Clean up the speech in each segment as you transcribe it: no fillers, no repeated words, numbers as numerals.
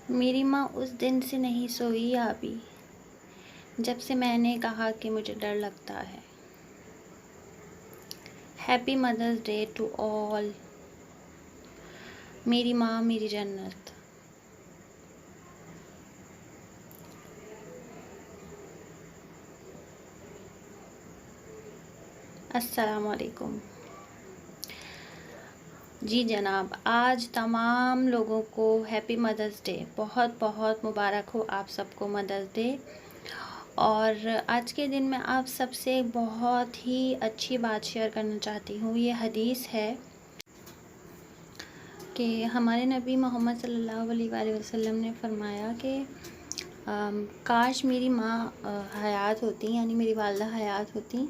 मेरी माँ उस दिन से नहीं सोई अभी, जब से मैंने कहा कि मुझे डर लगता है। Happy Mother's Day to all. मेरी माँ मेरी जन्नत। अस्सलाम वालेकुम। जी जनाब, आज तमाम लोगों को हैप्पी मदर्स डे। बहुत बहुत मुबारक हो आप सबको मदर्स डे। और आज के दिन मैं आप सबसे बहुत ही अच्छी बात शेयर करना चाहती हूँ। ये हदीस है कि हमारे नबी मोहम्मद सल्लल्लाहु अलैहि वसल्लम ने फरमाया कि काश मेरी माँ हयात होती, यानी मेरी वालदा हयात होती,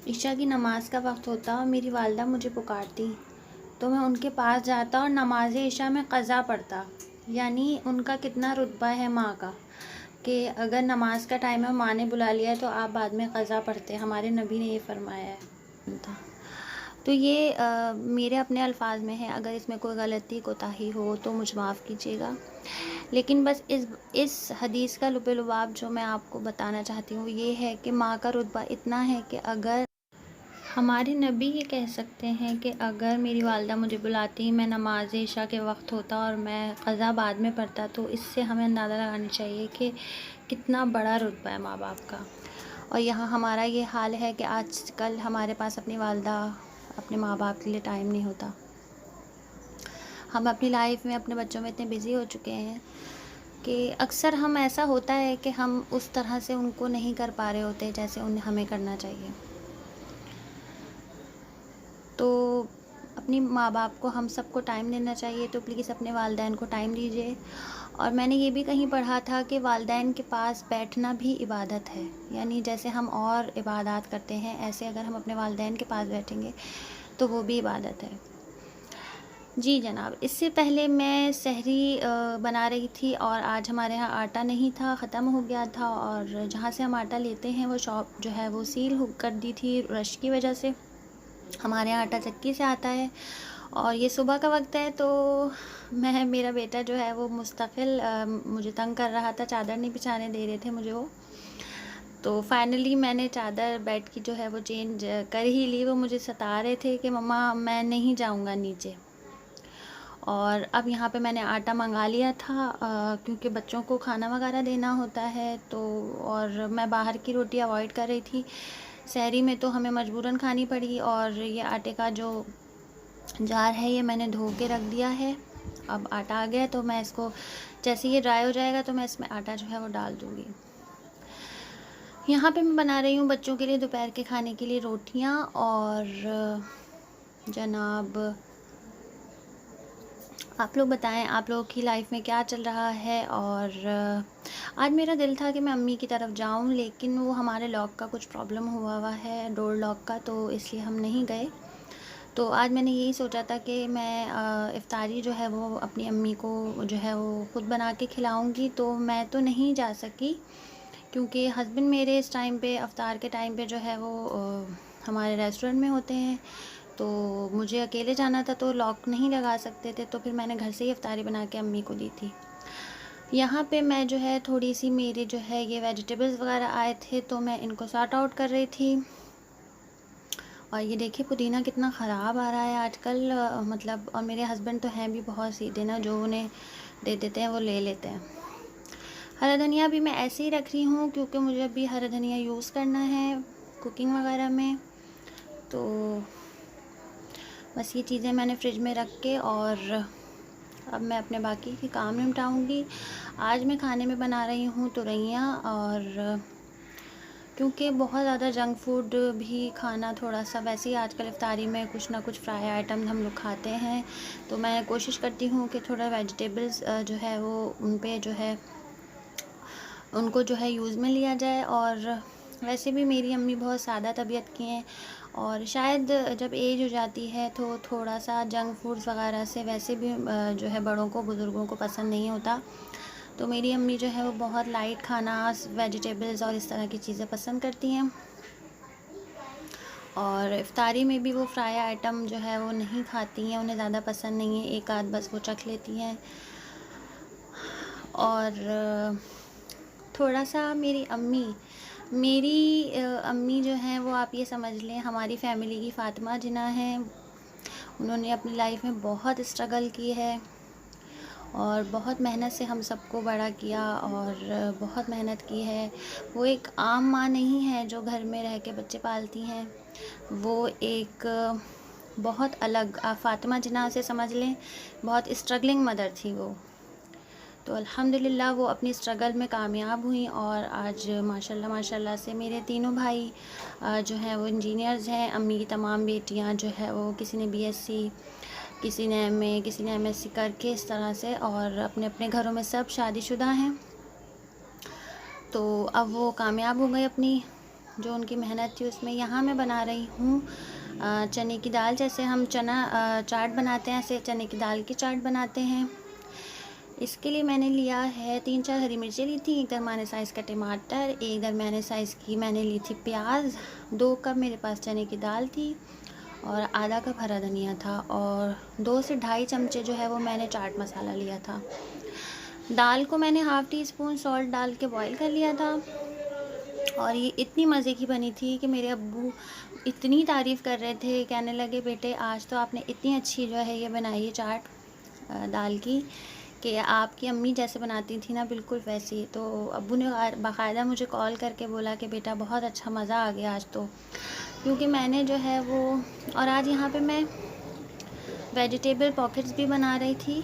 इशा की नमाज़ का वक्त होता और मेरी वालदा मुझे पुकारती तो मैं उनके पास जाता और नमाज इशा में क़ज़ा पढ़ता। यानी उनका कितना रुतबा है माँ का, कि अगर नमाज का टाइम है, माँ ने बुला लिया है तो आप बाद में क़ज़ा पढ़ते। हमारे नबी ने ये फरमाया है। तो ये मेरे अपने अल्फाज में है, अगर इसमें कोई गलती कोताही हो तो मुझे माफ़ कीजिएगा। लेकिन बस इस हदीस का लुब-ए-लुबाब जो मैं आपको बताना चाहती हूँ ये है कि माँ का रुतबा इतना है कि अगर हमारे नबी ये कह सकते हैं कि अगर मेरी वालदा मुझे बुलाती, मैं नमाज इशा के वक्त होता और मैं क़ज़ा बाद में पढ़ता, तो इससे हमें अंदाज़ा लगाना चाहिए कि कितना बड़ा रुतबा है माँ बाप का। और यहाँ हमारा ये हाल है कि आजकल हमारे पास अपनी वालदा, अपने माँ बाप के लिए टाइम नहीं होता। हम अपनी लाइफ में अपने बच्चों में इतने बिज़ी हो चुके हैं कि अक्सर हम ऐसा होता है कि हम उस तरह से उनको नहीं कर पा रहे होते जैसे उन्हें हमें करना चाहिए। तो अपनी माँ बाप को हम सबको टाइम देना चाहिए, तो प्लीज़ अपने वालिदैन को टाइम दीजिए। और मैंने ये भी कहीं पढ़ा था कि वालिदैन के पास बैठना भी इबादत है, यानी जैसे हम और इबादत करते हैं ऐसे अगर हम अपने वालिदैन के पास बैठेंगे तो वो भी इबादत है। जी जनाब, इससे पहले मैं सहरी बना रही थी और आज हमारे यहाँ आटा नहीं था, ख़त्म हो गया था, और जहाँ से हम आटा लेते हैं वो शॉप जो है वो सील कर दी थी रश की वजह से। हमारे यहाँ आटा चक्की से आता है और ये सुबह का वक्त है, तो मेरा बेटा जो है वो मुस्तकिल मुझे तंग कर रहा था, चादर नहीं बिछाने दे रहे थे मुझे वो। तो फाइनली मैंने चादर बेड की जो है वो चेंज कर ही ली। वो मुझे सता रहे थे कि मम्मा मैं नहीं जाऊँगा नीचे। और अब यहाँ पे मैंने आटा मंगा लिया था क्योंकि बच्चों को खाना वगैरह देना होता है, तो और मैं बाहर की रोटी अवॉइड कर रही थी। सहरी में तो हमें मजबूरन खानी पड़ी। और ये आटे का जो जार है ये मैंने धो के रख दिया है। अब आटा आ गया तो मैं इसको, जैसे ये ड्राई हो जाएगा तो मैं इसमें आटा जो है वो डाल दूँगी। यहाँ पे मैं बना रही हूँ बच्चों के लिए दोपहर के खाने के लिए रोटियाँ। और जनाब आप लोग बताएं आप लोगों की लाइफ में क्या चल रहा है। और आज मेरा दिल था कि मैं अम्मी की तरफ जाऊं, लेकिन वो हमारे लॉक का कुछ प्रॉब्लम हुआ है, डोर लॉक का, तो इसलिए हम नहीं गए। तो आज मैंने यही सोचा था कि मैं इफ़्तारी जो है वो अपनी अम्मी को जो है वो ख़ुद बना के खिलाऊंगी। तो मैं तो नहीं जा सकी क्योंकि हस्बैंड मेरे इस टाइम पे इफ़्तार के टाइम पे जो है वो हमारे रेस्टोरेंट में होते हैं, तो मुझे अकेले जाना था तो लॉक नहीं लगा सकते थे। तो फिर मैंने घर से ही इफ़्तारी बना के अम्मी को दी थी। यहाँ पे मैं जो है थोड़ी सी मेरे जो है ये वेजिटेबल्स वगैरह आए थे तो मैं इनको सॉर्ट आउट कर रही थी। और ये देखिए पुदीना कितना ख़राब आ रहा है आजकल, मतलब। और मेरे हस्बैंड तो हैं भी बहुत सीधे ना, जो उन्हें दे देते हैं वो ले लेते हैं। हरा धनिया भी मैं ऐसे ही रख रही हूँ क्योंकि मुझे अभी हरा धनिया यूज़ करना है कुकिंग वगैरह में। तो बस ये चीज़ें मैंने फ्रिज में रख के और अब मैं अपने बाकी के काम निपटाऊँगी। आज मैं खाने में बना रही हूँ तुरैया, और क्योंकि बहुत ज़्यादा जंक फूड भी खाना थोड़ा सा, वैसे ही आजकल इफ्तारी में कुछ ना कुछ फ्राई आइटम हम लोग खाते हैं, तो मैं कोशिश करती हूँ कि थोड़ा वेजिटेबल्स जो है वो उन पे जो है उनको जो है यूज़ में लिया जाए। और वैसे भी मेरी अम्मी बहुत सादा तबीयत की हैं और शायद जब एज हो जाती है तो थोड़ा सा जंक फूड्स वगैरह से वैसे भी जो है बड़ों को, बुज़ुर्गों को पसंद नहीं होता। तो मेरी अम्मी जो है वो बहुत लाइट खाना, वेजिटेबल्स और इस तरह की चीज़ें पसंद करती हैं। और इफ्तारी में भी वो फ्राई आइटम जो है वो नहीं खाती हैं, उन्हें ज़्यादा पसंद नहीं है, एक आध बस वो चख लेती हैं। और थोड़ा सा मेरी अम्मी जो हैं वो आप ये समझ लें हमारी फैमिली की फ़ातिमा जिन्ना हैं। उन्होंने अपनी लाइफ में बहुत स्ट्रगल की है और बहुत मेहनत से हम सबको बड़ा किया और बहुत मेहनत की है। वो एक आम माँ नहीं है जो घर में रह के बच्चे पालती हैं, वो एक बहुत अलग, आप फ़ातिमा जिन्ना से समझ लें बहुत स्ट्रगलिंग मदर थी वो। तो अल्हम्दुलिल्लाह वो अपनी स्ट्रगल में कामयाब हुई और आज माशाल्लाह माशाल्लाह से मेरे तीनों भाई जो हैं वो इंजीनियर्स हैं। अम्मी की तमाम बेटियां जो है वो किसी ने बीएससी, किसी ने एमए, किसी ने एमएससी करके इस तरह से, और अपने अपने घरों में सब शादीशुदा हैं। तो अब वो कामयाब हो गए अपनी जो उनकी मेहनत थी उसमें। यहाँ मैं बना रही हूँ चने की दाल, जैसे हम चना चाट बनाते हैं ऐसे चने की दाल की चाट बनाते हैं। इसके लिए मैंने लिया है 3-4 हरी मिर्चें ली थी, एक दरमियाने साइज़ का टमाटर, एक दरमियाने साइज़ की मैंने ली थी प्याज, 2 कप मेरे पास चने की दाल थी और आधा कप हरा धनिया था और 2 से ढाई चमचे जो है वो मैंने चाट मसाला लिया था। दाल को मैंने हाफ़ टी स्पून सॉल्ट डाल के बॉईल कर लिया था और ये इतनी मज़े की बनी थी कि मेरे अब्बू इतनी तारीफ़ कर रहे थे, कहने लगे बेटे आज तो आपने इतनी अच्छी जो है ये बनाई है चाट दाल की कि आपकी अम्मी जैसे बनाती थी ना बिल्कुल वैसी। तो अब्बू ने बाकायदा मुझे कॉल करके बोला कि बेटा बहुत अच्छा मज़ा आ गया आज तो, क्योंकि मैंने जो है वो, और आज यहाँ पे मैं वेजिटेबल पॉकेट्स भी बना रही थी,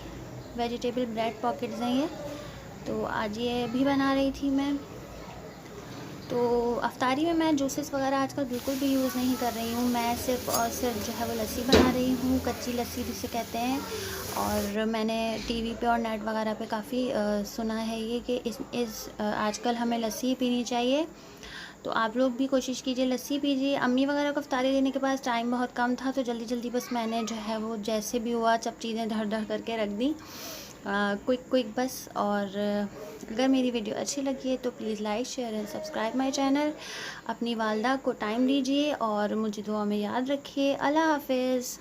वेजिटेबल ब्रेड पॉकेट्स हैं ये, तो आज ये भी बना रही थी मैं। तो अफ्तारी में मैं जूसेस वगैरह आजकल बिल्कुल भी यूज़ नहीं कर रही हूँ, मैं सिर्फ़ और सिर्फ जो है वो लस्सी बना रही हूँ, कच्ची लस्सी जिसे कहते हैं। और मैंने टीवी पे और नेट वगैरह पे काफ़ी सुना है ये कि आजकल हमें लस्सी पीनी चाहिए। तो आप लोग भी कोशिश कीजिए लस्सी पीजिए। अम्मी वगैरह को अफ्तारी देने के पास टाइम बहुत कम था तो जल्दी जल्दी बस मैंने जो है वो जैसे भी हुआ सब चीज़ें धर धर करके रख दी, क्विक बस। और अगर मेरी वीडियो अच्छी लगी है तो please like share and subscribe my channel. अपनी वालदा को टाइम दीजिए और मुझे दुआ में याद रखिए। अल्लाह हाफ़िज़।